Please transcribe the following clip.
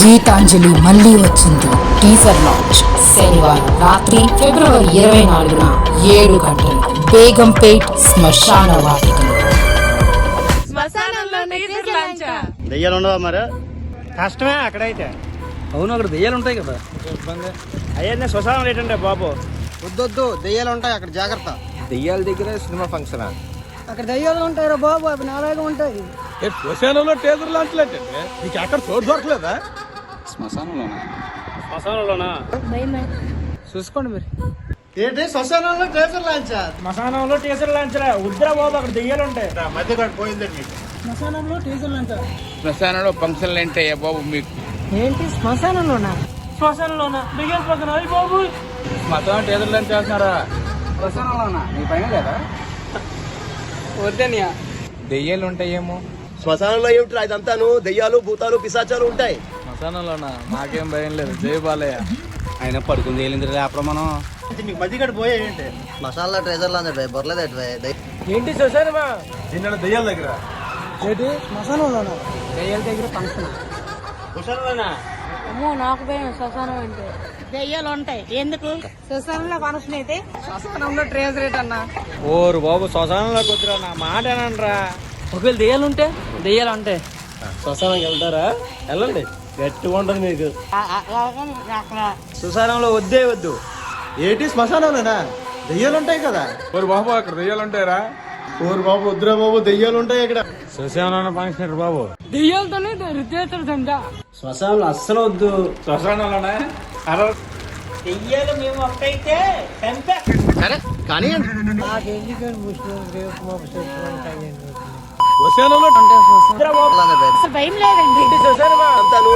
గీతాంజలి మళ్ళీ వచ్చింది. Teaser launch శనివారం రాత్రి ఫిబ్రవరి 24న 7 గంటలు బేగంపేట్ శ్మశాన వాటికలో. దెయ్యాలు ఉండవా మరి? కష్టమే అక్కడైతే. అవును, అక్కడ దెయ్యాలు ఉంటాయి కదా. అయ్యే శ్మశానం ఏంటంటే బాబు. వద్దొద్దు, దెయ్యాలు ఉంటాయి అక్కడ, జాగ్రత్త. దెయ్యాల దగ్గర సినిమా ఫంక్షన్ అక్కడ దెయ్యాలు ఉంటాయి బాబు, అవి నాలాగా ఉంటాయి. శ్మశానంలో టేజర్ లాంచ్ లేదంటే నీకు అక్కడ చోటు దొరకలేదా? శ్మశానంలోనా? చూసుకోండి మీరు. ఏంటి శ్మశానంలో ట్రేజర్ లాంచా? శ్మశానంలో టీచర్ లాంచరా ఉద్రా బాబు, అక్కడ దెయ్యాలు ఉంటాయి. మధ్య పోయిందండి మీకు. శ్మశానంలో టీజర్ లాంచా? శ్మశానంలో ఫంక్షన్లు ఏంటయ్యా బాబు మీకు? ఏంటి శ్మశానంలోనా? శ్మశానంలోనా దెయ్యాలు పోతున్నా బాబు. శ్మశానం టేజర్ లాంచ్ చేస్తున్నారా? శ్మశానంలోనా? నీ పైన లేదా? వద్దనియా, దెయ్యాలు ఉంటాయేమో. శ్మశానంలో ఏమిటి ఇదంతాను? దెయ్యాలు, భూతాలు, పిశాచాలు ఉంటాయి. శ్మశానంలోనా? నాకేం భయం లేదు. జై బాలయ్య. ఆయన పడుకుంది వెళ్ళింది రేపర మనం. మీకు మధ్య పోయే ఏంటి? శ్మశానంలో ట్రేజర్ లాంచా బొరలేదు. ఏంటి శ్మశానమా? నిన్న దెయ్యాల దగ్గర ఏంటి శ్మశానంలోనా? దెయ్యాల దగ్గర ఫంక్షన్. శ్మశానంలోనా? అమ్మో, నాకు భయం శ్మశానం అంటే. దెయ్యాలు ఉంటాయి ఎందుకు? శ్మశానంలో ఫంక్షన్ అయితే శ్మశానంలో ట్రేజర్ రేట్ అన్నా. ఓరు బాబు, శ్మశానంలోకి వద్దురా, నా మాట ఏనంటరా. ఒకవేళ దెయ్యాలు ఉంటే దెయ్యాలు అంటే శ్మశానంకి వెళ్తారా? వెళ్ళండి, గట్టిగా ఉంటుంది మీకు. అక్కడ శ్మశానంలో వద్దే వద్దు. ఏంటి శ్మశానంలోనా? దెయ్యాలు ఉంటాయి కదా. ఓరు బాబు, అక్కడ దెయ్యాలు ఉంటాయరా? ఓరు బాబు, వద్దురా బాబు, దెయ్యాలు ఉంటాయి ఇక్కడ. శ్మశానంలో ఫంక్షన్ బాబు. దెయ్యాలతోనే రుద్దేస్తాడు. శ్మశానంలో అస్సలు వద్దు. శ్మశానంలోనే దెయ్యాలు మేము ఒక్కైతే చంపే. సరే కానీ శ్మశానంలో అసలు భయం లేదండి. శ్మశానమా? అంతాను